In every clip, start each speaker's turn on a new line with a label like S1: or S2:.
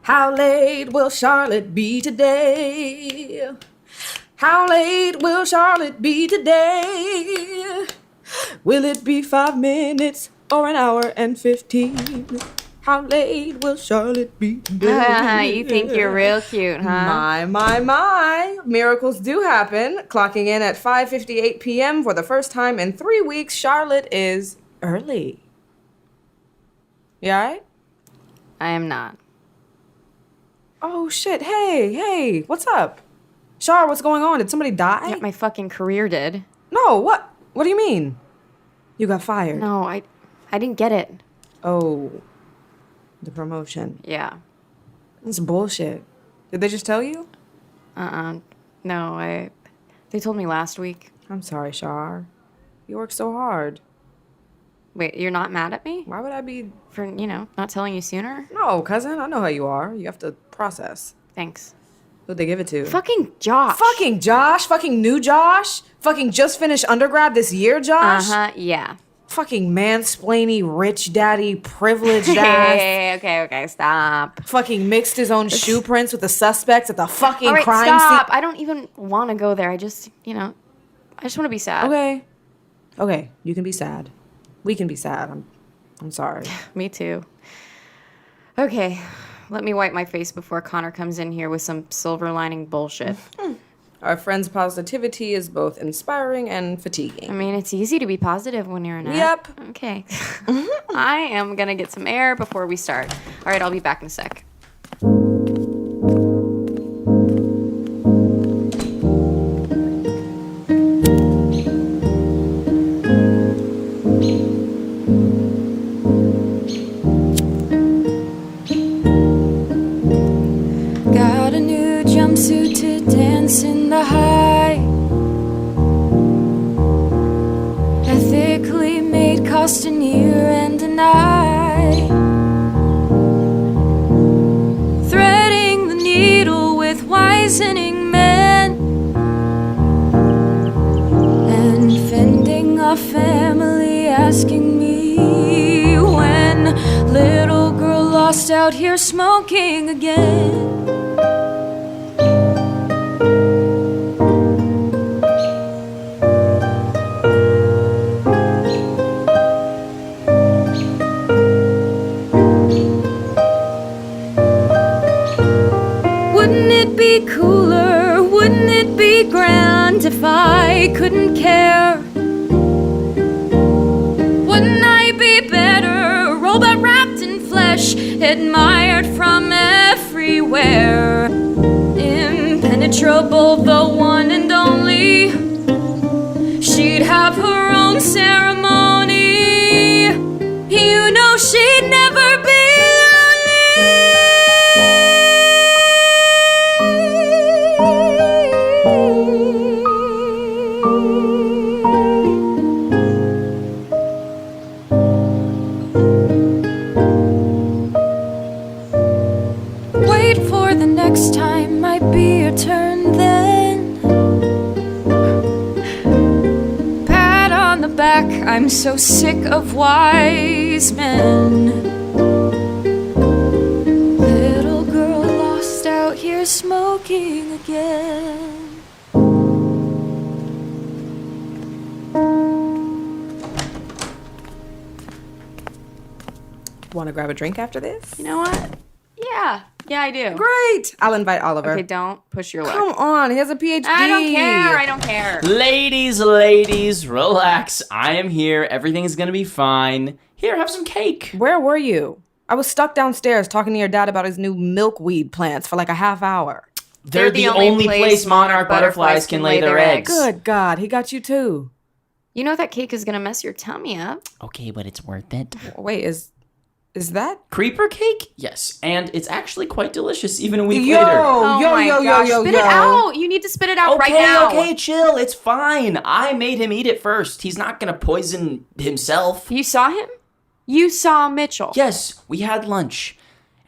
S1: How late will Charlotte be today? How late will Charlotte be today? Will it be 5 minutes or an hour and 15? How late will Charlotte be today?
S2: You think you're real cute, huh?
S1: My. Miracles do happen. Clocking in at 5:58 p.m. for the first time in 3 weeks, Charlotte is early. You alright?
S2: I am not.
S1: Oh, shit. Hey, what's up? Char, what's going on? Did somebody die?
S2: Yeah, my fucking career did.
S1: No, what? What do you mean? You got fired.
S2: No, I didn't get it.
S1: Oh, the promotion.
S2: Yeah.
S1: That's bullshit. Did they just tell you?
S2: No, they told me last week.
S1: I'm sorry, Char. You work so hard.
S2: Wait, you're not mad at me?
S1: Why would I be...
S2: For, not telling you sooner?
S1: No, cousin, I know how you are. You have to process.
S2: Thanks.
S1: Who'd they give it to?
S2: Fucking Josh.
S1: Fucking Josh? Fucking new Josh? Fucking just finished undergrad this year, Josh?
S2: Yeah.
S1: Fucking mansplainy, rich daddy, privileged ass.
S2: Hey, okay, stop.
S1: Fucking mixed his own shoe prints with the suspects at the fucking
S2: All right,
S1: crime
S2: stop.
S1: scene.
S2: I don't even want to go there. I just want to be sad.
S1: Okay, you can be sad. We can be sad. I'm sorry.
S2: Me too. Okay, let me wipe my face before Connor comes in here with some silver lining bullshit.
S1: Our friend's positivity is both inspiring and fatiguing.
S2: I mean, it's easy to be positive when you're in it.
S1: Yep.
S2: Okay. I am gonna get some air before we start. All right, I'll be back in a sec.
S3: Got a new jumpsuit to dance in the high. Ethically made cost an ear and an eye. Threading the needle with wizening men. And fending off family asking me when little girl lost out here smoking again. Wouldn't it be cooler? Wouldn't it be grand if I couldn't care? Wouldn't I be better? Robot wrapped in flesh, admired from everywhere. Impenetrable, the one and only. She'd have her own ceremony. You know she'd never be Wait for the next time, might be your turn then. Pat on the back, I'm so sick of wise men. Little girl lost out here smoking again.
S1: Want to grab a drink after this?
S2: You know what? Yeah, I do.
S1: Great! I'll invite Oliver.
S2: Okay, don't push your luck.
S1: Come on, he has a PhD.
S2: I don't care.
S4: Ladies, relax. I am here. Everything is gonna be fine. Here, have some cake.
S1: Where were you? I was stuck downstairs talking to your dad about his new milkweed plants for like a half hour.
S4: They're the only place monarch butterflies can lay their eggs.
S1: Good God, he got you too.
S2: You know that cake is gonna mess your tummy up.
S4: Okay, but it's worth it.
S1: Wait, is that?
S4: Creeper cake? Yes, and it's actually quite delicious even a week
S1: Yo,
S4: later.
S1: yo.
S2: Spit it out. You need to spit it out right now.
S4: Okay, chill. It's fine. I made him eat it first. He's not gonna poison himself.
S2: You saw him? You saw Mitchell.
S4: Yes, we had lunch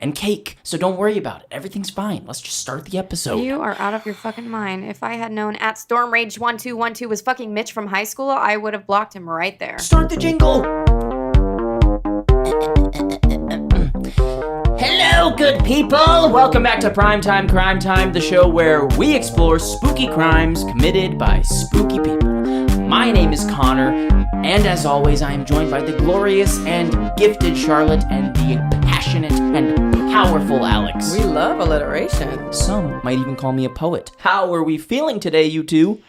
S4: and cake, so don't worry about it. Everything's fine. Let's just start the episode.
S2: You are out of your fucking mind. If I had known at StormRage1212 was fucking Mitch from high school, I would have blocked him right there.
S4: Start the jingle. Hello, good people? Welcome back to Primetime Crime Time, the show where we explore spooky crimes committed by spooky people. My name is Connor, and as always, I am joined by the glorious and gifted Charlotte and the passionate and powerful Alex.
S1: We love alliteration.
S4: Some might even call me a poet. How are we feeling today, you two?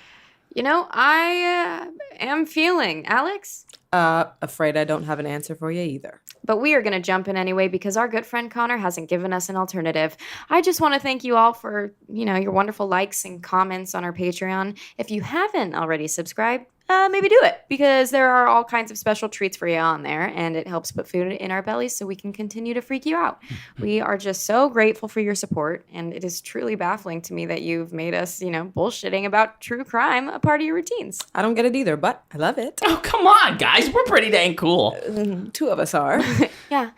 S2: You know, I am feeling, Alex.
S1: Afraid I don't have an answer for you either.
S2: But we are going to jump in anyway because our good friend Connor hasn't given us an alternative. I just want to thank you all for, your wonderful likes and comments on our Patreon. If you haven't already subscribed, maybe do it because there are all kinds of special treats for you on there, and it helps put food in our bellies so we can continue to freak you out. We are just so grateful for your support, and it is truly baffling to me that you've made us, bullshitting about true crime a part of your routines.
S1: I don't get it either, but I love it.
S4: Oh, come on, guys. We're pretty dang cool.
S1: Two of us are.
S2: Yeah.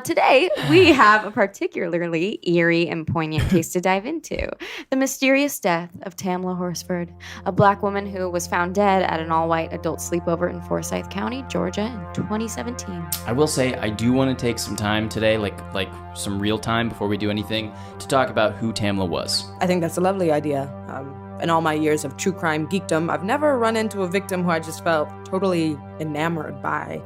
S2: Today, we have a particularly eerie and poignant case to dive into. The mysterious death of Tamla Horsford, a black woman who was found dead at an all-white adult sleepover in Forsyth County, Georgia in 2017.
S4: I will say I do want to take some time today, like some real time before we do anything, to talk about who Tamla was.
S1: I think that's a lovely idea. In all my years of true crime geekdom, I've never run into a victim who I just felt totally enamored by.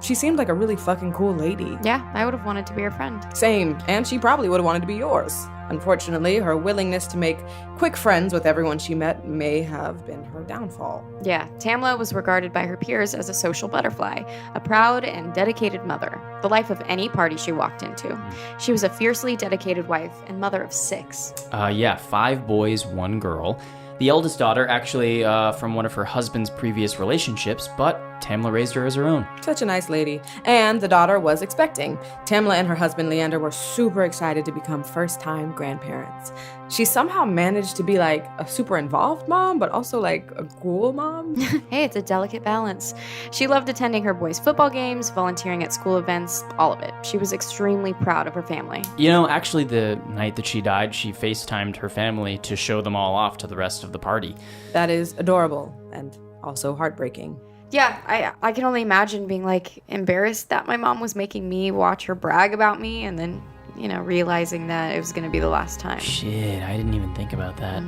S1: She seemed like a really fucking cool lady.
S2: Yeah, I would have wanted to be her friend.
S1: Same, and she probably would have wanted to be yours. Unfortunately, her willingness to make quick friends with everyone she met may have been her downfall.
S2: Yeah, Tamla was regarded by her peers as a social butterfly, a proud and dedicated mother, the life of any party she walked into. She was a fiercely dedicated wife and mother of 6.
S4: 5 boys, 1 girl. The eldest daughter actually from one of her husband's previous relationships, but Tamla raised her as her own.
S1: Such a nice lady. And the daughter was expecting. Tamla and her husband Leander were super excited to become first-time grandparents. She somehow managed to be like a super involved mom, but also like a cool mom.
S2: Hey, it's a delicate balance. She loved attending her boys' football games, volunteering at school events, all of it. She was extremely proud of her family.
S4: Actually, the night that she died, she FaceTimed her family to show them all off to the rest of the party.
S1: That is adorable and also heartbreaking.
S2: Yeah, I can only imagine being embarrassed that my mom was making me watch her brag about me and then, realizing that it was going to be the last time.
S4: Shit, I didn't even think about that.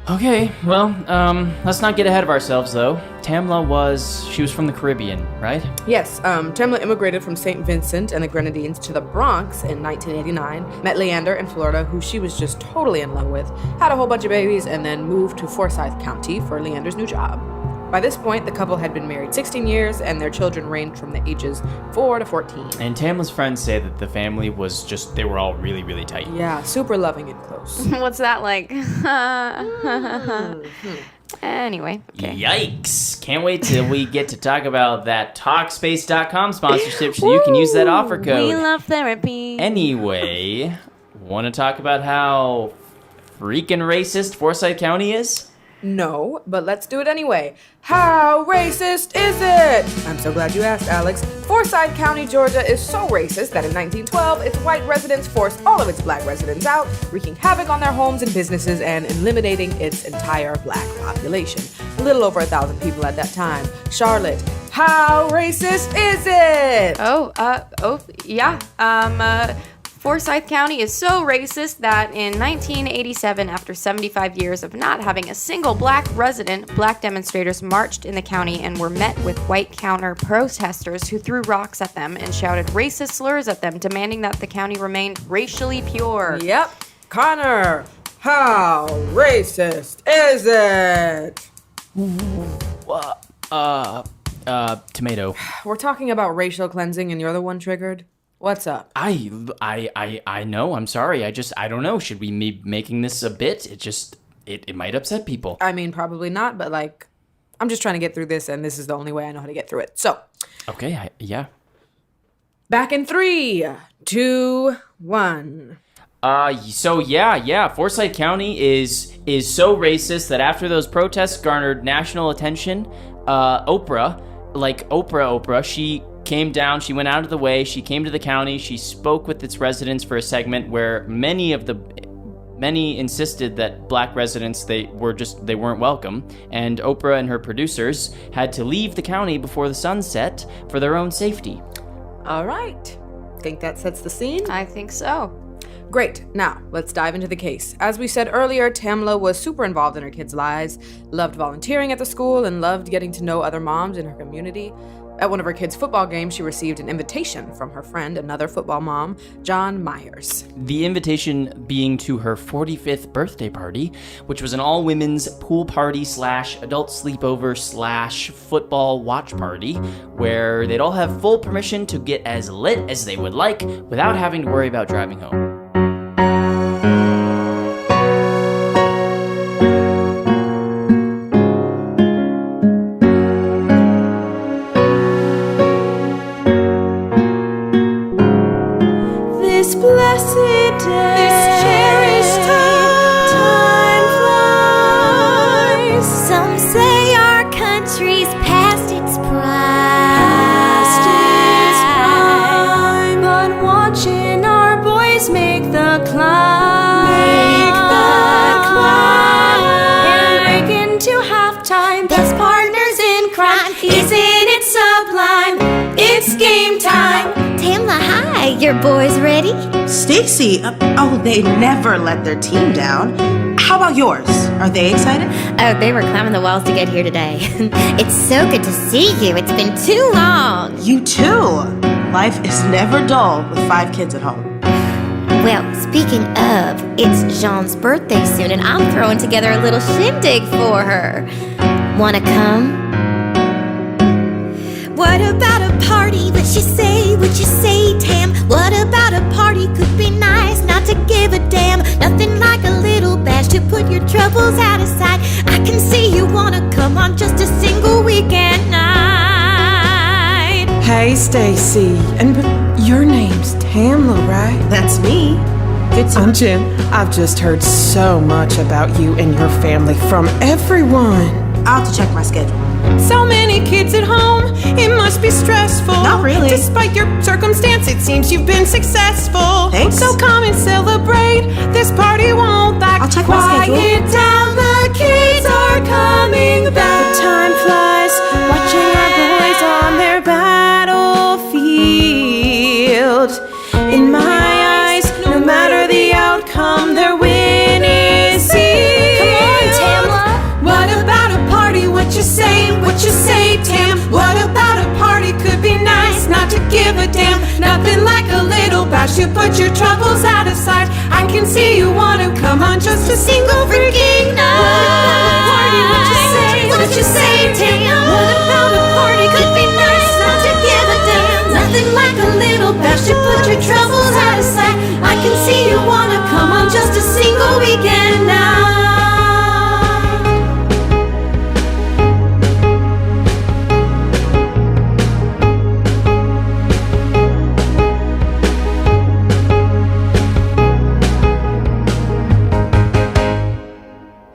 S4: Okay, well, let's not get ahead of ourselves, though. Tamla she was from the Caribbean, right?
S1: Yes, Tamla immigrated from St. Vincent and the Grenadines to the Bronx in 1989, met Leander in Florida, who she was just totally in love with, had a whole bunch of babies, and then moved to Forsyth County for Leander's new job. By this point, the couple had been married 16 years, and their children ranged from the ages 4 to 14.
S4: And Tamla's friends say that the family was they were all really, really tight.
S1: Yeah, super loving and close.
S2: What's that like? Anyway, okay.
S4: Yikes! Can't wait till we get to talk about that Talkspace.com sponsorship so you can use that offer code.
S2: We love therapy.
S4: Anyway, want to talk about how freaking racist Forsyth County is?
S1: No, but let's do it anyway. How racist is it? I'm so glad you asked, Alex. Forsyth County, Georgia is so racist that in 1912, its white residents forced all of its black residents out, wreaking havoc on their homes and businesses and eliminating its entire black population. A little over 1,000 people at that time. Charlotte, how racist is it?
S2: Forsyth County is so racist that in 1987, after 75 years of not having a single black resident, black demonstrators marched in the county and were met with white counter protesters who threw rocks at them and shouted racist slurs at them, demanding that the county remained racially pure.
S1: Yep. Connor, how racist is it?
S4: Tomato.
S1: We're talking about racial cleansing and you're the one triggered? What's up?
S4: I know. I'm sorry. I don't know. Should we be making this a bit? It might upset people.
S1: I mean, probably not, but I'm just trying to get through this, and this is the only way I know how to get through it. So.
S4: Okay. Yeah.
S1: Back in 3, 2, 1.
S4: Forsyth County is so racist that after those protests garnered national attention, Oprah, she came down, she went out of the way, she came to the county, she spoke with its residents for a segment where many insisted that black residents, they weren't welcome, and Oprah and her producers had to leave the county before the sun set for their own safety.
S1: All right. Think that sets the scene?
S2: I think so.
S1: Great. Now, let's dive into the case. As we said earlier, Tamla was super involved in her kids' lives, loved volunteering at the school, and loved getting to know other moms in her community. At one of her kids' football games, she received an invitation from her friend, another football mom, John Myers.
S4: The invitation being to her 45th birthday party, which was an all-women's pool party / adult sleepover / football watch party, where they'd all have full permission to get as lit as they would like without having to worry about driving home.
S3: This blessed day, this cherished time flies. Some say our country's past its prime, but watching our boys make the climb, and break into halftime. Best partners in crime, isn't it sublime? It's game time. Tamla, hi, your boys ready?
S5: Stacy, they never let their team down. How about yours? Are they excited?
S6: Oh, they were climbing the walls to get here today. It's so good to see you. It's been too long.
S5: You too. Life is never dull with 5 kids at home.
S6: Well, speaking of, it's Jean's birthday soon, and I'm throwing together a little shindig for her. Wanna come?
S3: What about a party? What you say, Tam? What about a party? Could be nice not to give a damn. Nothing like a little bash to put your troubles out of sight. I can see you wanna come on just a single weekend night.
S7: Hey, Stacy. And your name's Tamla, right?
S5: That's me.
S7: I'm Jen. I've just heard so much about you and your family from everyone.
S5: I'll have to check my schedule.
S7: So many kids at home, it must be stressful.
S5: Not really.
S7: Despite your circumstance, it seems you've been successful.
S5: Thanks.
S7: So come and celebrate. This party won't back.
S5: I'll check my schedule.
S3: Quiet down, the kids are coming back.
S7: The time flies, watching our boys on their battlefield. In my eyes, no matter the outcome, their win is sealed.
S3: Come on, Tamla. What about a party? What you say, Tam? What about a party? Could be nice not to give a damn. Nothing like a little bash. You put your troubles out of sight. I can see you wanna come on just a single freaking night. What you say, Tam? What about a party? Could be nice not to give a damn. Nothing like a little bash. You put your troubles out of sight. I can see you wanna come on just a single weekend night.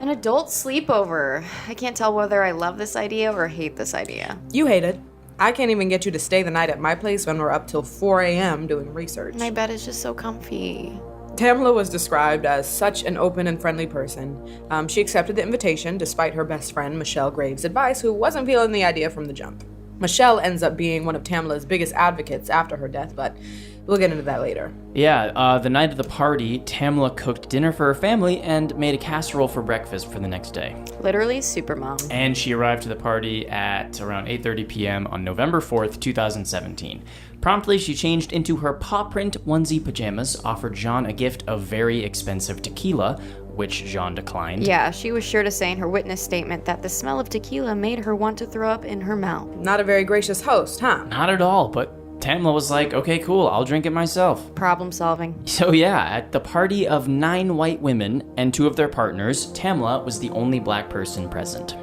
S2: Adult sleepover. I can't tell whether I love this idea or hate this idea.
S1: You hate it. I can't even get you to stay the night at my place when we're up till 4 a.m. doing research.
S2: My bed is just so comfy.
S1: Tamla was described as such an open and friendly person. She accepted the invitation despite her best friend Michelle Graves' advice, who wasn't feeling the idea from the jump. Michelle ends up being one of Tamla's biggest advocates after her death, but we'll get into that later.
S4: Yeah, the night of the party, Tamla cooked dinner for her family and made a casserole for breakfast for the next day.
S2: Literally super mom.
S4: And she arrived to the party at around 8:30 p.m. on November 4th, 2017. Promptly, she changed into her paw print onesie pajamas, offered Jean a gift of very expensive tequila, which Jean declined.
S2: Yeah, she was sure to say in her witness statement that the smell of tequila made her want to throw up in her mouth.
S1: Not a very gracious host, huh?
S4: Not at all, but Tamla was like, okay, cool, I'll drink it myself.
S2: Problem solving.
S4: So yeah, at the party of 9 white women and 2 of their partners, Tamla was the only black person present.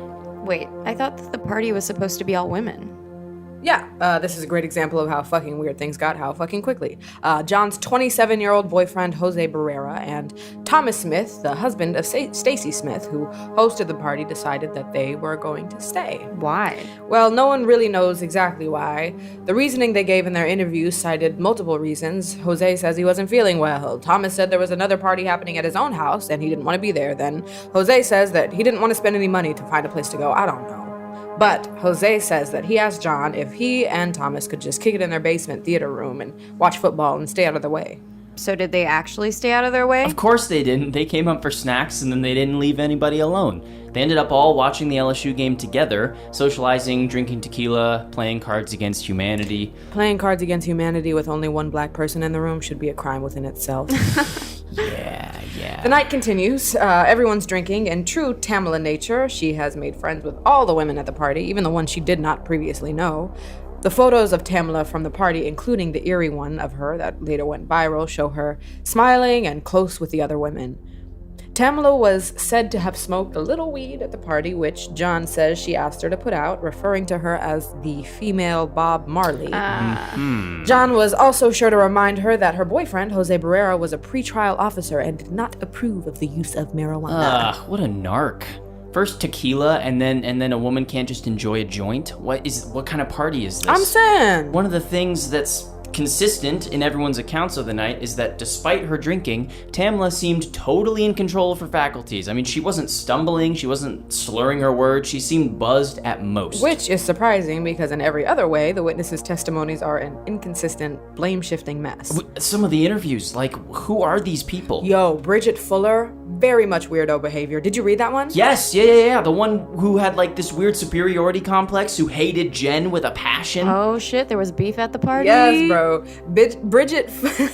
S2: Wait, I thought that the party was supposed to be all women.
S1: Yeah, this is a great example of how fucking weird things got how fucking quickly. John's 27-year-old boyfriend, Jose Barrera, and Thomas Smith, the husband of Stacy Smith, who hosted the party, decided that they were going to stay.
S2: Why?
S1: Well, no one really knows exactly why. The reasoning they gave in their interviews cited multiple reasons. Jose says he wasn't feeling well. Thomas said there was another party happening at his own house, and he didn't want to be there. Then Jose says that he didn't want to spend any money to find a place to go. I don't know. But Jose says that he asked John if he and Thomas could just kick it in their basement theater room and watch football and stay out of the way.
S2: So did they actually stay out of their way?
S4: Of course they didn't. They came up for snacks and then they didn't leave anybody alone. They ended up all watching the LSU game together, socializing, drinking tequila, playing Cards Against Humanity.
S1: Playing Cards Against Humanity with only one black person in the room should be a crime within itself.
S4: Yeah.
S1: The night continues. Everyone's drinking. In true Tamla nature, she has made friends with all the women at the party, even the ones she did not previously know. The photos of Tamla from the party, including the eerie one of her that later went viral, show her smiling and close with the other women. Tamla was said to have smoked a little weed at the party, which John says she asked her to put out, referring to her as the female Bob Marley. John was also sure to remind her that her boyfriend, Jose Barrera, was a pretrial officer and did not approve of the use of marijuana.
S4: What a narc. First tequila, and then a woman can't just enjoy a joint? What kind of party is this?
S1: I'm saying.
S4: One of the things that's consistent in everyone's accounts of the night is that despite her drinking, Tamla seemed totally in control of her faculties. I mean, she wasn't stumbling, she wasn't slurring her words, she seemed buzzed at most.
S1: Which is surprising because in every other way, the witnesses' testimonies are an inconsistent, blame-shifting mess.
S4: Some of the interviews, like, who are these people?
S1: Yo, Bridget Fuller, very much weirdo behavior. Did you read that one?
S4: Yes, yeah. The one who had, like, this weird superiority complex, who hated Jen with a passion.
S2: Oh shit, there was beef at the party?
S1: Yes, bro. Bridget Fuller's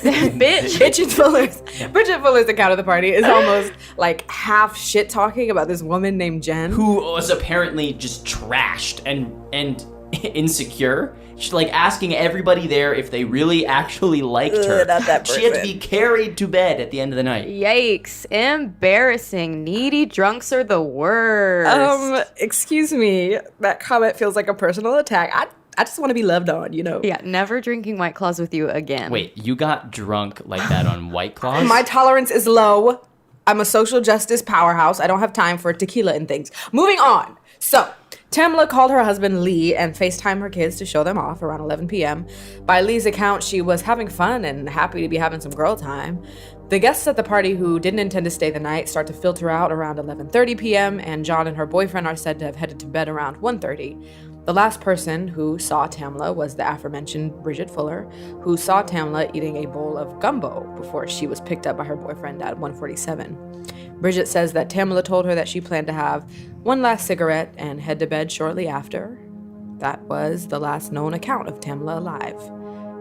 S1: account of the party is almost like half shit talking about this woman named Jen,
S4: who was apparently just trashed and insecure. She's like asking everybody there if they really actually liked her.
S1: Not that person.
S4: She had to be carried to bed at the end of the night.
S2: Yikes. Embarrassing. Needy drunks are the worst.
S1: Excuse me. That comment feels like a personal attack. I just want to be loved on, you know?
S2: Yeah, never drinking White Claws with you again.
S4: Wait, you got drunk like that on White Claws?
S1: My tolerance is low. I'm a social justice powerhouse. I don't have time for tequila and things. Moving on. So, Tamla called her husband Lee and FaceTimed her kids to show them off around 11 p.m. By Lee's account, she was having fun and happy to be having some girl time. The guests at the party who didn't intend to stay the night start to filter out around 11:30 p.m., and John and her boyfriend are said to have headed to bed around 1:30. The last person who saw Tamla was the aforementioned Bridget Fuller, who saw Tamla eating a bowl of gumbo before she was picked up by her boyfriend at 1:47. Bridget says that Tamla told her that she planned to have one last cigarette and head to bed shortly after. That was the last known account of Tamla alive.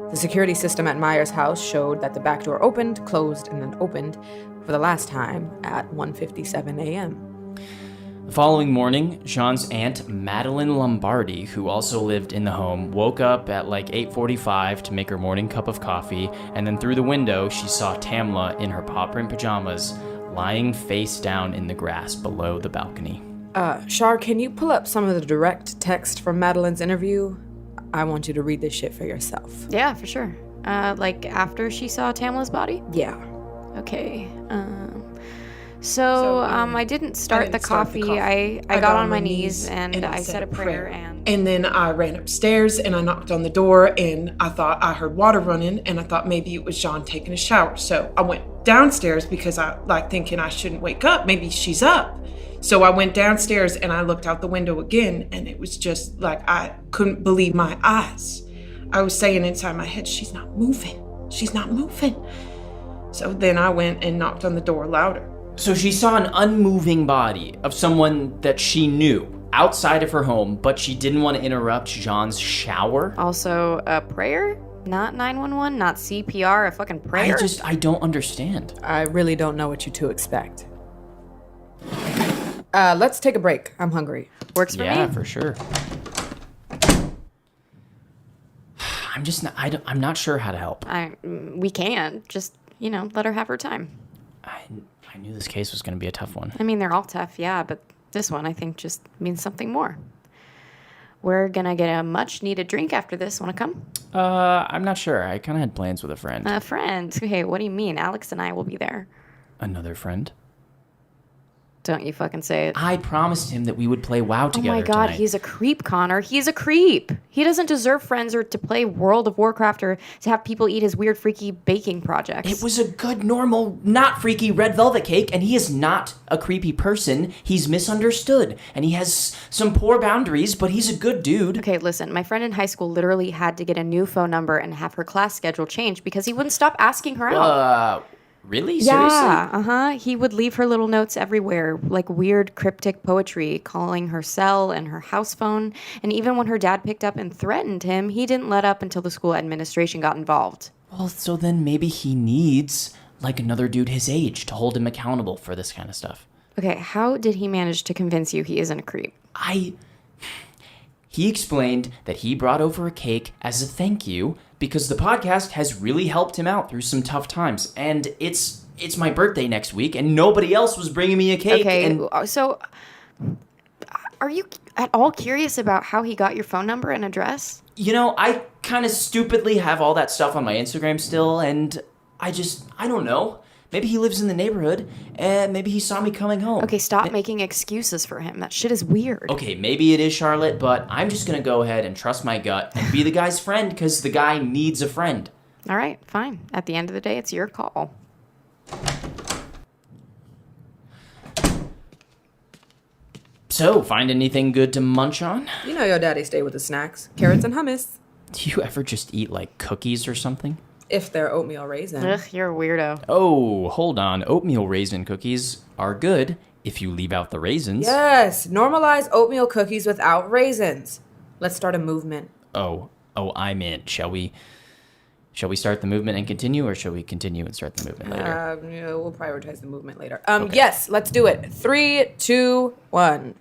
S1: The security system at Meyer's house showed that the back door opened, closed, and then opened for the last time at 1:57 a.m.
S4: The following morning, Jean's aunt, Madeline Lombardi, who also lived in the home, woke up at like 8:45 to make her morning cup of coffee, and then through the window, she saw Tamla in her paw print pajamas, lying face down in the grass below the balcony.
S1: Shar, can you pull up some of the direct text from Madeline's interview? I want you to read this shit for yourself.
S2: Yeah, for sure. Like after she saw Tamla's body?
S1: Yeah.
S2: Okay. I didn't start the coffee. I got on my knees and I said a prayer
S7: and then I ran upstairs and I knocked on the door and I thought I heard water running and I thought maybe it was Jean taking a shower. So I went downstairs because I like thinking I shouldn't wake up. Maybe she's up. So I went downstairs and I looked out the window again and it was just like I couldn't believe my eyes. I was saying inside my head, she's not moving. She's not moving. So then I went and knocked on the door louder.
S4: So she saw an unmoving body of someone that she knew outside of her home, but she didn't want to interrupt Jean's shower?
S2: Also, a prayer? Not 911, not CPR, a fucking prayer?
S4: I don't understand.
S1: I really don't know what you to expect. Let's take a break. I'm hungry.
S2: Works for me.
S4: Yeah, for sure. I'm not sure how to help.
S2: We can. Just, let her have her time.
S4: I knew this case was going to be a tough one.
S2: I mean, they're all tough, yeah, but this one I think just means something more. We're going to get a much-needed drink after this. Want to come?
S4: I'm not sure. I kind of had plans with a friend.
S2: A friend? Hey, what do you mean? Alex and I will be there.
S4: Another friend?
S2: Don't you fucking say it.
S4: I promised him that we would play WoW
S2: Oh
S4: together
S2: my God,
S4: tonight.
S2: he's a creep, Connor. He's a creep. He doesn't deserve friends or to play World of Warcraft or to have people eat his weird, freaky baking projects.
S4: It was a good, normal, not freaky red velvet cake, and he is not a creepy person. He's misunderstood, and he has some poor boundaries, but he's a good dude.
S2: Okay, listen, my friend in high school literally had to get a new phone number and have her class schedule changed because he wouldn't stop asking her out.
S4: Really? Seriously?
S2: Yeah, He would leave her little notes everywhere, like weird cryptic poetry, calling her cell and her house phone. And even when her dad picked up and threatened him, he didn't let up until the school administration got involved.
S4: Well, so then maybe he needs, like, another dude his age to hold him accountable for this kind of stuff.
S2: Okay, how did he manage to convince you he isn't a creep?
S4: He explained that he brought over a cake as a thank you because the podcast has really helped him out through some tough times. And it's my birthday next week, and nobody else was bringing me a cake.
S2: Okay, so are you at all curious about how he got your phone number and address?
S4: You know, I kind of stupidly have all that stuff on my Instagram still, and I don't know. Maybe he lives in the neighborhood, and maybe he saw me coming home.
S2: Okay, stop making excuses for him. That shit is weird.
S4: Okay, maybe it is Charlotte, but I'm just going to go ahead and trust my gut and be the guy's friend because the guy needs a friend.
S2: All right, fine. At the end of the day, it's your call.
S4: So, find anything good to munch on?
S1: You know your daddy stay with the snacks. Carrots and hummus.
S4: Do you ever just eat, like, cookies or something?
S1: If they're oatmeal raisin.
S2: Ugh, you're a weirdo.
S4: Oh, hold on. Oatmeal raisin cookies are good if you leave out the raisins.
S1: Yes, normalize oatmeal cookies without raisins. Let's start a movement.
S4: Oh, I'm in. Shall we start the movement and continue, or shall we continue and start the movement later?
S1: We'll prioritize the movement later.
S4: Okay.
S1: Yes, let's do it. 3, 2, 1.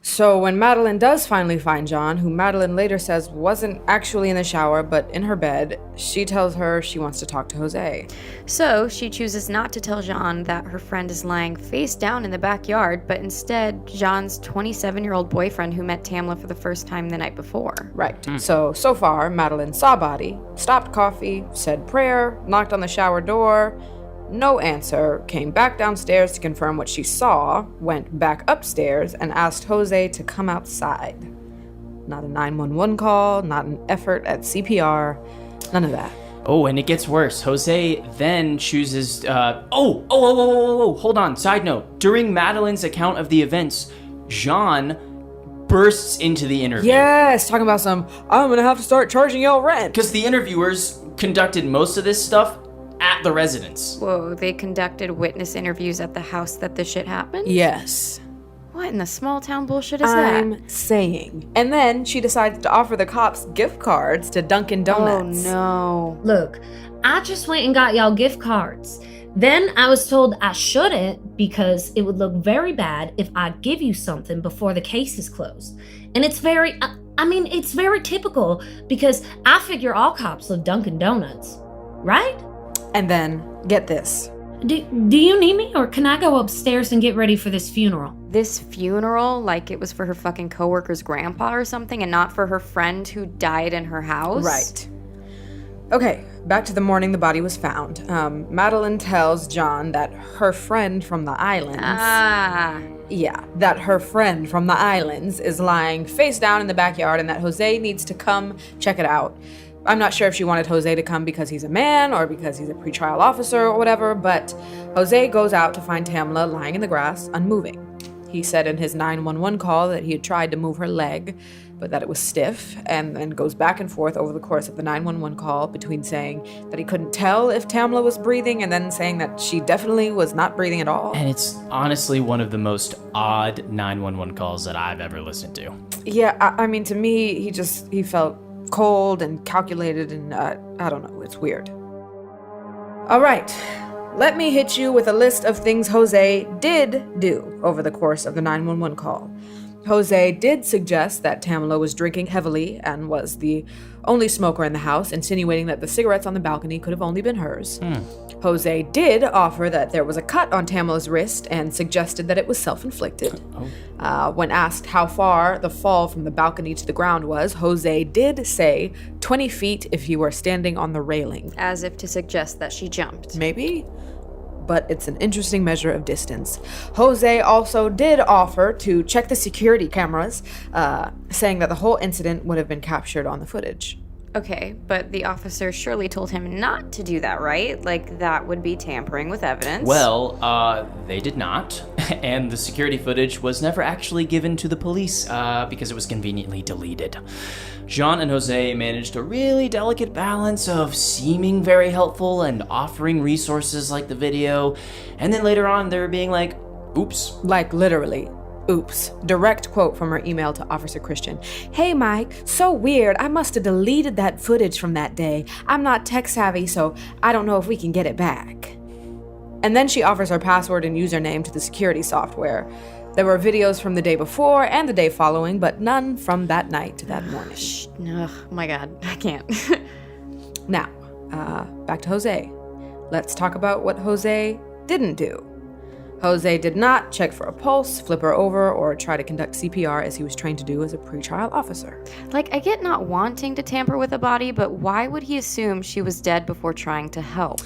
S1: So when Madeline does finally find John, who Madeline later says wasn't actually in the shower but in her bed, she tells her she wants to talk to Jose.
S2: So she chooses not to tell Jean that her friend is lying face down in the backyard, but instead Jean's 27-year-old boyfriend who met Tamla for the first time the night before.
S1: Right. So far, Madeline saw body, stopped coffee, said prayer, knocked on the shower door. No answer, came back downstairs to confirm what she saw, went back upstairs, and asked Jose to come outside. Not a 911 call, not an effort at CPR, none of that.
S4: Oh, and it gets worse. Jose then chooses, hold on, side note. During Madeline's account of the events, Jean bursts into the interview.
S1: Yes, talking about I'm gonna have to start charging y'all rent.
S4: Because the interviewers conducted most of this stuff at the residence.
S2: Whoa, they conducted witness interviews at the house that this shit happened?
S1: Yes.
S2: What in the small town bullshit is
S1: I'm saying. And then she decides to offer the cops gift cards to Dunkin'
S2: that? Oh
S1: Donuts.
S2: no.
S8: Look, I just went and got y'all gift cards. Then I was told I shouldn't because it would look very bad if I give you something before the case is closed. And it's very, it's very typical because I figure all cops love Dunkin' Donuts, right?
S1: And then, get this.
S8: Do you need me, or can I go upstairs and get ready for this funeral?
S2: This funeral, like it was for her fucking coworker's grandpa or something, and not for her friend who died in her house?
S1: Right. Okay, back to the morning the body was found. Madeline tells John that her friend from the islands... that her friend from the islands is lying face down in the backyard and that Jose needs to come check it out. I'm not sure if she wanted Jose to come because he's a man or because he's a pretrial officer or whatever, but Jose goes out to find Tamla lying in the grass, unmoving. He said in his 911 call that he had tried to move her leg, but that it was stiff, and then goes back and forth over the course of the 911 call between saying that he couldn't tell if Tamla was breathing and then saying that she definitely was not breathing at all.
S4: And it's honestly one of the most odd 911 calls that I've ever listened to.
S1: Yeah, I mean, to me, he felt cold and calculated, and I don't know, it's weird. All right, let me hit you with a list of things Jose did do over the course of the 911 call. Jose did suggest that Tamla was drinking heavily and was the only smoker in the house, insinuating that the cigarettes on the balcony could have only been hers. Jose did offer that there was a cut on Tamla's wrist and suggested that it was self-inflicted. When asked how far the fall from the balcony to the ground was, Jose did say 20 feet if you were standing on the railing.
S2: As if to suggest that she jumped.
S1: Maybe? but it's an interesting measure of distance. Jose also did offer to check the security cameras, saying that the whole incident would have been captured on the footage.
S2: Okay, but the officer surely told him not to do that, right? Like, that would be tampering with evidence.
S4: Well, they did not, and the security footage was never actually given to the police because it was conveniently deleted. Jean and Jose managed a really delicate balance of seeming very helpful and offering resources like the video, and then later on they were being like, oops.
S1: Like, literally. Oops. Direct quote from her email to Officer Christian. Hey, Mike, so weird. I must have deleted that footage from that day. I'm not tech savvy, so I don't know if we can get it back. And then she offers her password and username to the security software. There were videos from the day before and the day following, but none from that night to that morning.
S2: Ugh, my God, I can't.
S1: Now, back to Jose. Let's talk about what Jose didn't do. Jose did not check for a pulse, flip her over, or try to conduct CPR as he was trained to do as a pretrial officer.
S2: Like, I get not wanting to tamper with a body, but why would he assume she was dead before trying to help?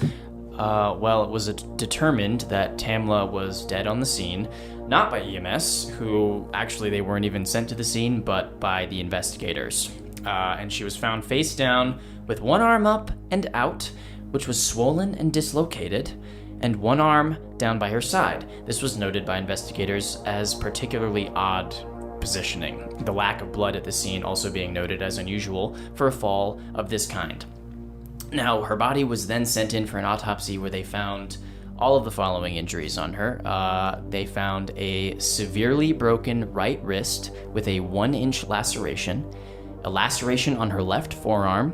S4: Well, it was determined that Tamla was dead on the scene, not by EMS, who actually they weren't even sent to the scene, but by the investigators. And she was found face down with one arm up and out, which was swollen and dislocated, and one arm down by her side. This was noted by investigators as particularly odd positioning, the lack of blood at the scene also being noted as unusual for a fall of this kind. Now, her body was then sent in for an autopsy where they found all of the following injuries on her. They found a severely broken right wrist with a 1-inch laceration, a laceration on her left forearm,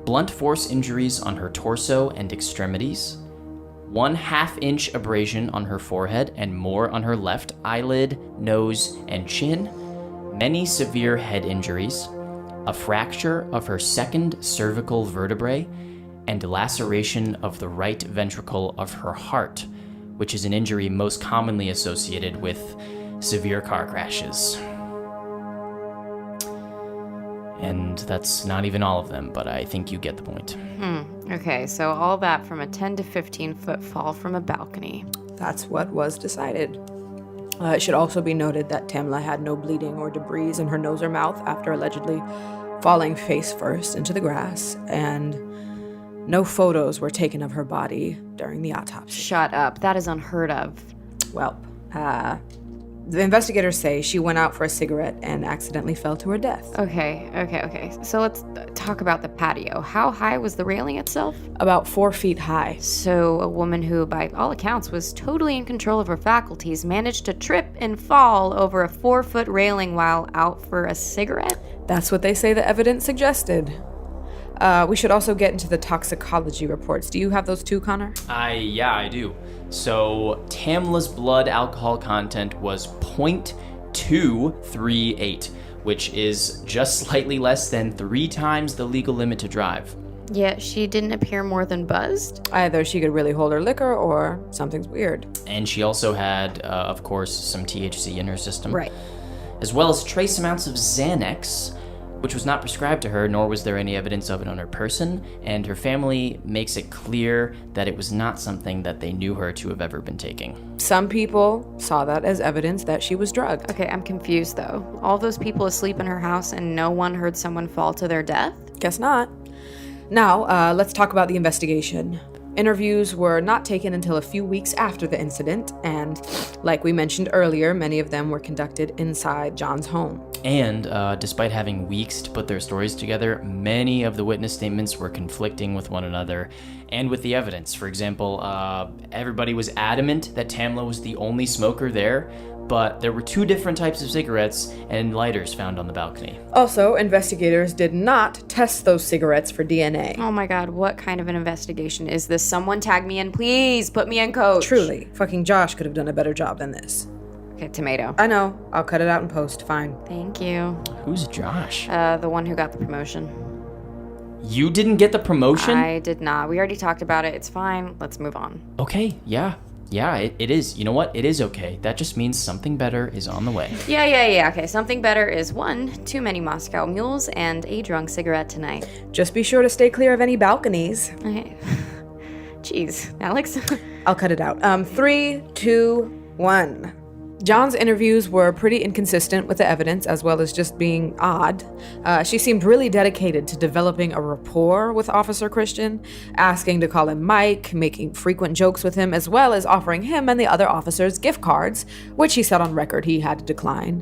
S4: blunt force injuries on her torso and extremities, 1/2-inch abrasion on her forehead and more on her left eyelid, nose, and chin, many severe head injuries, a fracture of her second cervical vertebrae, and laceration of the right ventricle of her heart, which is an injury most commonly associated with severe car crashes. And that's not even all of them, but I think you get the point.
S2: Okay, so all that from a 10 to 15 foot fall from a balcony.
S1: That's what was decided. It should also be noted that Tamla had no bleeding or debris in her nose or mouth after allegedly falling face first into the grass, and no photos were taken of her body during the autopsy.
S2: Shut up. That is unheard of.
S1: Well, the investigators say she went out for a cigarette and accidentally fell to her death.
S2: Okay. So let's talk about the patio. How high was the railing itself?
S1: About 4 feet high.
S2: So a woman who, by all accounts, was totally in control of her faculties managed to trip and fall over a 4-foot railing while out for a cigarette?
S1: That's what they say the evidence suggested. We should also get into the toxicology reports. Do you have those too, Connor?
S4: Yeah, I do. So Tamla's blood alcohol content was 0.238, which is just slightly less than 3 times the legal limit to drive.
S2: Yet she didn't appear more than buzzed?
S1: Either she could really hold her liquor or something's weird.
S4: And she also had, of course, some THC in her system.
S1: Right.
S4: As well as trace amounts of Xanax, which was not prescribed to her, nor was there any evidence of it on her person, and her family makes it clear that it was not something that they knew her to have ever been taking.
S1: Some people saw that as evidence that she was drugged.
S2: Okay, I'm confused though. All those people asleep in her house and no one heard someone fall to their death?
S1: Guess not. Now, let's talk about the investigation. Interviews were not taken until a few weeks after the incident, and like we mentioned earlier, many of them were conducted inside John's home.
S4: And despite having weeks to put their stories together, many of the witness statements were conflicting with one another and with the evidence. For example, everybody was adamant that Tamla was the only smoker there, but there were 2 different types of cigarettes and lighters found on the balcony.
S1: Also, investigators did not test those cigarettes for DNA.
S2: Oh my God, what kind of an investigation is this? Someone tag me in, please. Put me in, coach.
S1: Truly, fucking Josh could have done a better job than this.
S2: Okay, tomato.
S1: I know. I'll cut it out in post. Fine.
S2: Thank you.
S4: Who's Josh?
S2: The one who got the promotion.
S4: You didn't get the promotion?
S2: I did not. We already talked about it. It's fine. Let's move on.
S4: Okay, yeah, it is. You know what? It is okay. That just means something better is on the way.
S2: Yeah. Okay, something better is 1 too many Moscow mules and a drunk cigarette tonight.
S1: Just be sure to stay clear of any balconies.
S2: Okay. Jeez, Alex.
S1: I'll cut it out. 3, 2, 1. John's interviews were pretty inconsistent with the evidence, as well as just being odd. She seemed really dedicated to developing a rapport with Officer Christian, asking to call him Mike, making frequent jokes with him, as well as offering him and the other officers gift cards, which he said on record he had to decline.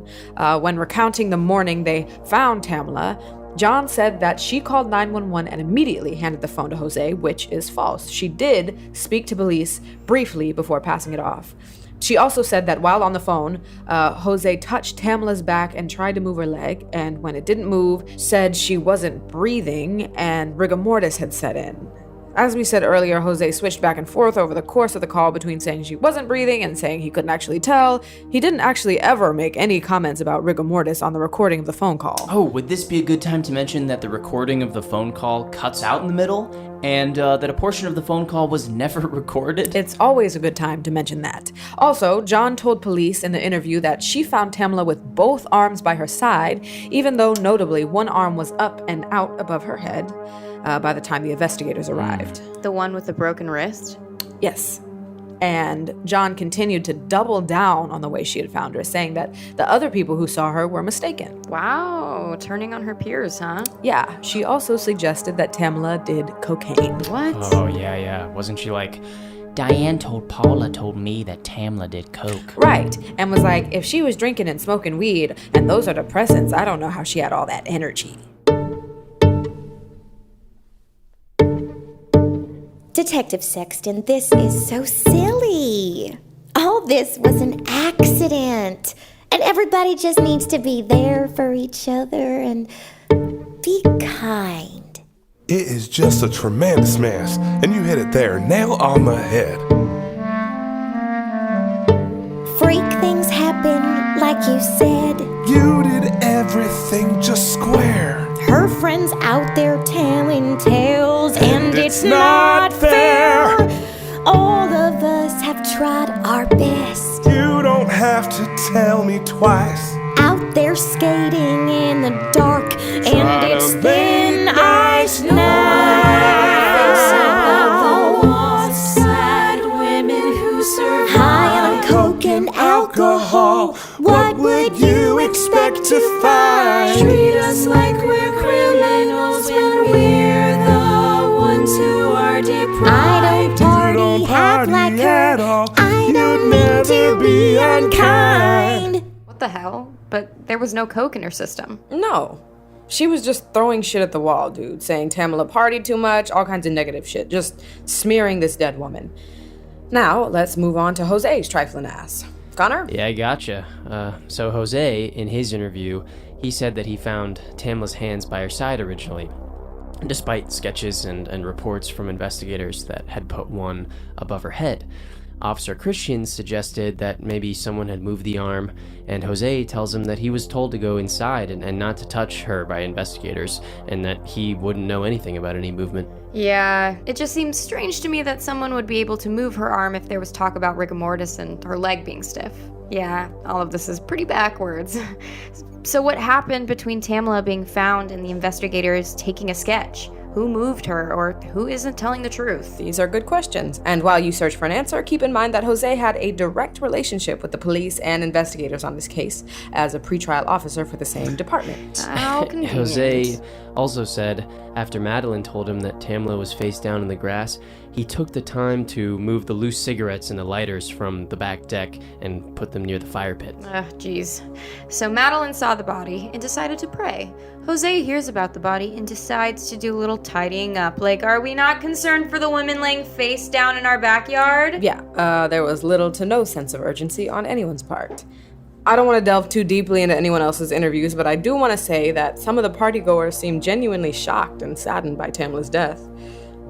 S1: When recounting the morning they found Tamla, John said that she called 911 and immediately handed the phone to Jose, which is false. She did speak to police briefly before passing it off. She also said that while on the phone, Jose touched Tamla's back and tried to move her leg, and when it didn't move, said she wasn't breathing and rigor mortis had set in. As we said earlier, Jose switched back and forth over the course of the call between saying she wasn't breathing and saying he couldn't actually tell. He didn't actually ever make any comments about rigor mortis on the recording of the phone call.
S4: Oh, would this be a good time to mention that the recording of the phone call cuts out in the middle, and that a portion of the phone call was never recorded?
S1: It's always a good time to mention that. Also, John told police in the interview that she found Tamla with both arms by her side, even though notably one arm was up and out above her head by the time the investigators arrived.
S2: The one with the broken wrist?
S1: Yes. And John continued to double down on the way she had found her, saying that the other people who saw her were mistaken.
S2: Wow, turning on her peers, huh?
S1: Yeah, she also suggested that Tamla did cocaine.
S2: What?
S4: Oh, yeah. Wasn't she like, Diane Paula told me that Tamla did coke.
S1: Right, and was like, if she was drinking and smoking weed, and those are depressants, I don't know how she had all that energy.
S6: Detective Sexton, this is so silly. All this was an accident. And everybody just needs to be there for each other and be kind.
S9: It is just a tremendous mess, and you hit it there, nail on the head.
S6: Freak things happen, like you said.
S9: You did everything just square.
S6: Her friends out there telling tales, and it's not fair. All of us have tried our best.
S9: You don't have to tell me twice.
S6: Out there skating in the dark, and it's thin ice now.
S3: Sad women who serve
S6: High on coke and alcohol. What would you expect to find?
S3: treat us like we're criminals when we're the ones who are deprived.
S6: I don't party half like her. I don't mean to be unkind.
S2: What the hell? But there was no coke in her system.
S1: No. She was just throwing shit at the wall, dude, saying Tamla partied too much, all kinds of negative shit, just smearing this dead woman. Now, let's move on to Jose's trifling ass. Connor?
S10: Yeah, I gotcha. So Jose, in his interview, he said that he found Tamla's hands by her side originally, despite sketches and reports from investigators that had put one above her head. Officer Christian suggested that maybe someone had moved the arm, and Jose tells him that he was told to go inside and not to touch her by investigators, and that he wouldn't know anything about any movement.
S2: Yeah, it just seems strange to me that someone would be able to move her arm if there was talk about rigor mortis and her leg being stiff. Yeah, all of this is pretty backwards. So what happened between Tamla being found and the investigators taking a sketch? Who moved her, or who isn't telling the truth?
S1: These are good questions. And while you search for an answer, keep in mind that Jose had a direct relationship with the police and investigators on this case as a pretrial officer for the same department.
S2: How convenient.
S10: Jose also said after Madeline told him that Tamla was face down in the grass, he took the time to move the loose cigarettes and the lighters from the back deck and put them near the fire pit.
S2: Jeez. So Madeline saw the body and decided to pray. Jose hears about the body and decides to do a little tidying up. Like, are we not concerned for the women laying face down in our backyard?
S1: Yeah, there was little to no sense of urgency on anyone's part. I don't want to delve too deeply into anyone else's interviews, but I do want to say that some of the partygoers seemed genuinely shocked and saddened by Tamla's death.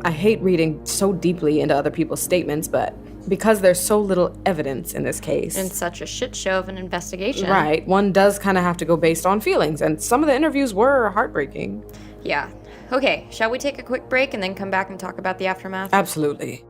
S1: I hate reading so deeply into other people's statements, but because there's so little evidence in this case.
S2: And such a shit show of an investigation.
S1: Right, one does kind of have to go based on feelings, and some of the interviews were heartbreaking.
S2: Yeah. Okay, shall we take a quick break and then come back and talk about the aftermath?
S1: Absolutely.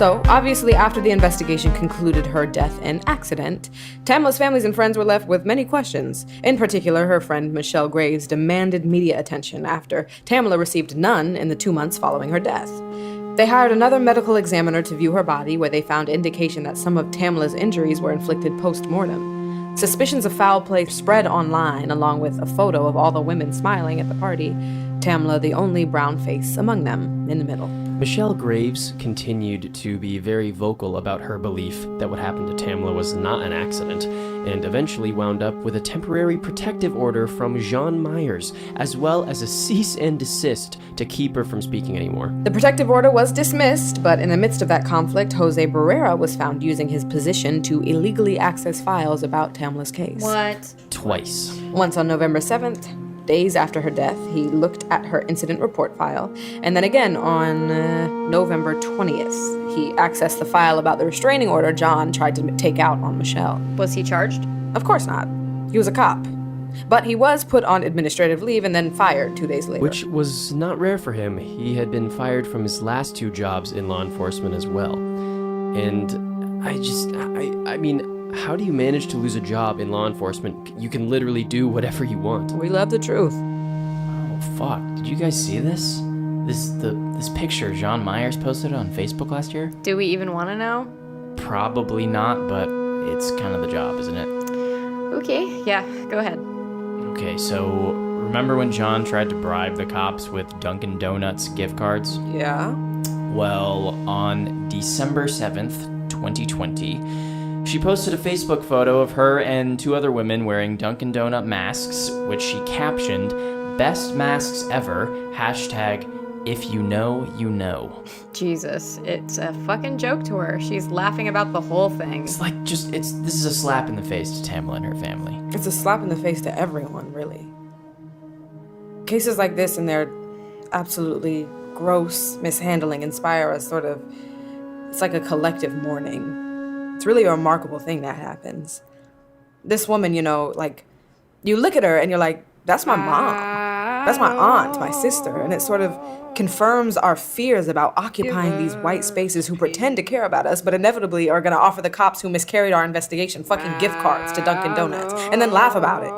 S1: So, obviously, after the investigation concluded her death an accident, Tamla's families and friends were left with many questions. In particular, her friend Michelle Graves demanded media attention after Tamla received none in the 2 months following her death. They hired another medical examiner to view her body, where they found indication that some of Tamla's injuries were inflicted post-mortem. Suspicions of foul play spread online, along with a photo of all the women smiling at the party, Tamla the only brown face among them, in the middle.
S10: Michelle Graves continued to be very vocal about her belief that what happened to Tamla was not an accident, and eventually wound up with a temporary protective order from John Myers, as well as a cease and desist to keep her from speaking anymore.
S1: The protective order was dismissed, but in the midst of that conflict, Jose Barrera was found using his position to illegally access files about Tamla's case.
S2: What?
S10: Twice.
S1: Once on November 7th, days after her death, he looked at her incident report file, and then again on November 20th, he accessed the file about the restraining order John tried to take out on Michelle.
S2: Was he charged?
S1: Of course not. He was a cop. But he was put on administrative leave and then fired 2 days later.
S10: Which was not rare for him. He had been fired from his last 2 jobs in law enforcement as well. And I mean, how do you manage to lose a job in law enforcement? You can literally do whatever you want.
S1: We love the truth.
S4: Oh, fuck. Did you guys see this? This picture John Myers posted on Facebook last year?
S2: Do we even want to know?
S4: Probably not, but it's kind of the job, isn't it?
S2: Okay, yeah, go ahead.
S4: Okay, so remember when John tried to bribe the cops with Dunkin' Donuts gift cards?
S1: Yeah?
S4: Well, on December 7th, 2020, she posted a Facebook photo of her and 2 other women wearing Dunkin' Donut masks, which she captioned, "Best masks ever, hashtag if you know, you know."
S2: Jesus, it's a fucking joke to her. She's laughing about the whole thing.
S4: It's like this is a slap in the face to Tamla and her family.
S1: It's a slap in the face to everyone, really. Cases like this and their absolutely gross mishandling inspire us it's like a collective mourning. It's really a remarkable thing that happens. This woman, you look at her and you're like, that's my mom. That's my aunt, my sister. And it sort of confirms our fears about occupying these white spaces who pretend to care about us, but inevitably are going to offer the cops who miscarried our investigation fucking gift cards to Dunkin' Donuts and then laugh about it,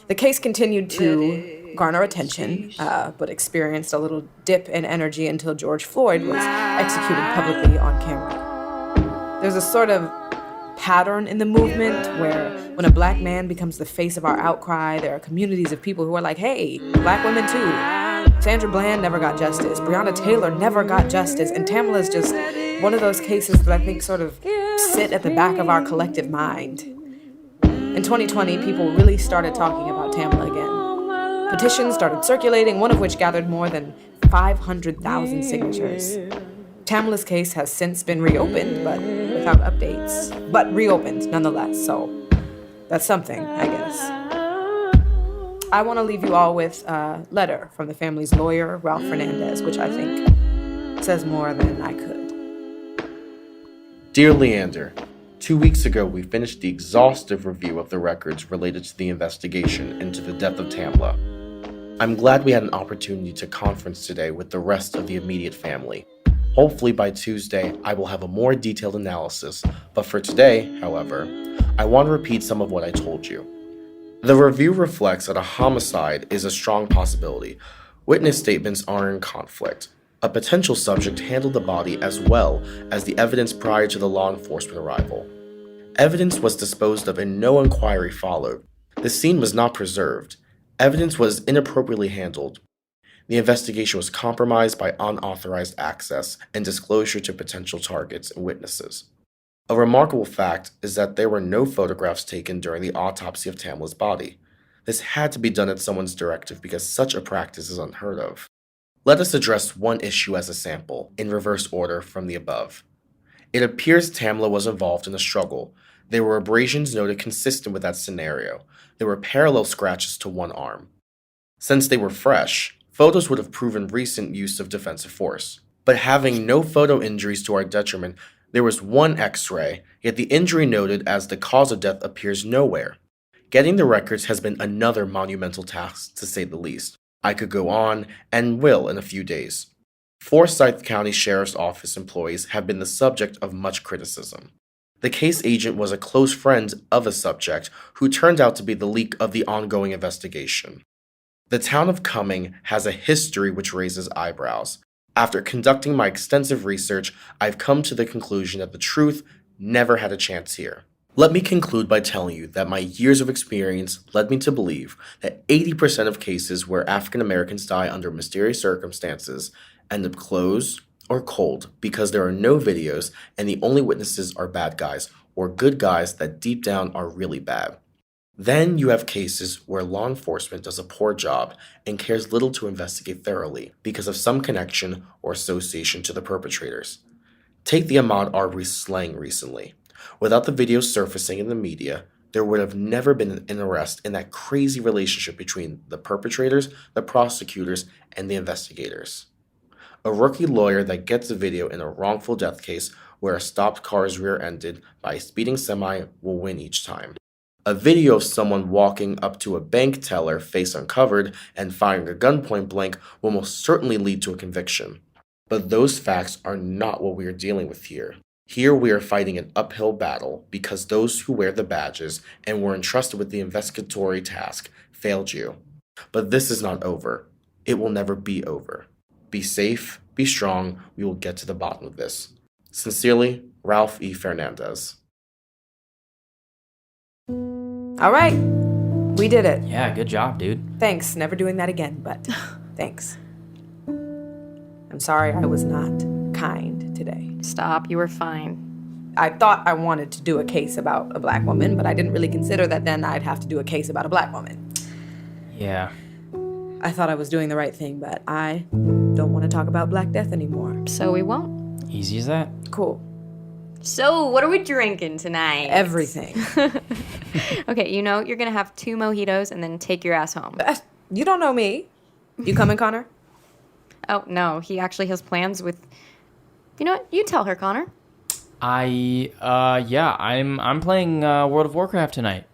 S1: The case continued to garner attention, but experienced a little dip in energy until George Floyd was executed publicly on camera. There's a sort of pattern in the movement where when a black man becomes the face of our outcry, there are communities of people who are like, hey, black women too. Sandra Bland never got justice. Breonna Taylor never got justice. And Tamla is just one of those cases that I think sort of sit at the back of our collective mind. In 2020, people really started talking about Tamla again. Petitions started circulating, one of which gathered more than 500,000 signatures. Tamla's case has since been reopened, but without updates. But reopened nonetheless, so that's something, I guess. I want to leave you all with a letter from the family's lawyer, Ralph Fernandez, which I think says more than I could.
S11: Dear Leander, 2 weeks ago we finished the exhaustive review of the records related to the investigation into the death of Tamla. I'm glad we had an opportunity to conference today with the rest of the immediate family. Hopefully by Tuesday, I will have a more detailed analysis, but for today, however, I want to repeat some of what I told you. The review reflects that a homicide is a strong possibility. Witness statements are in conflict. A potential subject handled the body as well as the evidence prior to the law enforcement arrival. Evidence was disposed of and no inquiry followed. The scene was not preserved. Evidence was inappropriately handled. The investigation was compromised by unauthorized access and disclosure to potential targets and witnesses. A remarkable fact is that there were no photographs taken during the autopsy of Tamla's body. This had to be done at someone's directive because such a practice is unheard of. Let us address one issue as a sample, in reverse order from the above. It appears Tamla was involved in a struggle. There were abrasions noted consistent with that scenario. There were parallel scratches to one arm. Since they were fresh, photos would have proven recent use of defensive force. But having no photo injuries to our detriment, there was one X-ray, yet the injury noted as the cause of death appears nowhere. Getting the records has been another monumental task, to say the least. I could go on, and will in a few days. Forsyth County Sheriff's Office employees have been the subject of much criticism. The case agent was a close friend of a subject who turned out to be the leak of the ongoing investigation. The town of Cumming has a history which raises eyebrows. After conducting my extensive research, I've come to the conclusion that the truth never had a chance here. Let me conclude by telling you that my years of experience led me to believe that 80% of cases where African Americans die under mysterious circumstances end up closed or cold because there are no videos and the only witnesses are bad guys or good guys that deep down are really bad. Then you have cases where law enforcement does a poor job and cares little to investigate thoroughly because of some connection or association to the perpetrators. Take the Ahmaud Arbery slaying recently. Without the videos surfacing in the media, there would have never been an arrest in that crazy relationship between the perpetrators, the prosecutors, and the investigators. A rookie lawyer that gets a video in a wrongful death case where a stopped car is rear-ended by a speeding semi will win each time. A video of someone walking up to a bank teller face uncovered and firing a gun point blank will most certainly lead to a conviction. But those facts are not what we are dealing with here. Here we are fighting an uphill battle because those who wear the badges and were entrusted with the investigatory task failed you. But this is not over. It will never be over. Be safe, be strong, we will get to the bottom of this. Sincerely, Ralph E. Fernandez.
S1: All right. We did it.
S4: Yeah, good job, dude.
S1: Thanks. Never doing that again, but thanks. I'm sorry I was not kind today.
S2: Stop, you were fine.
S1: I thought I wanted to do a case about a black woman, but I didn't really consider that then I'd have to do a case about a black woman.
S4: Yeah.
S1: I thought I was doing the right thing, but I don't want to talk about Black Death anymore.
S2: So we won't.
S4: Easy as that.
S1: Cool.
S2: So, what are we drinking tonight?
S1: Everything.
S2: Okay, you're gonna have 2 mojitos and then take your ass home.
S1: You don't know me. You coming, Connor?
S2: Oh, no, he actually has plans with... You know what? You tell her, Connor.
S4: I'm playing World of Warcraft tonight,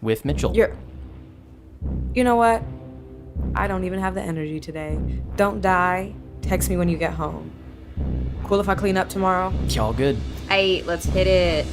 S4: with Mitchell.
S1: You know what? I don't even have the energy today. Don't die. Text me when you get home. Cool if I clean up tomorrow?
S4: Y'all good.
S2: Hey, let's hit it.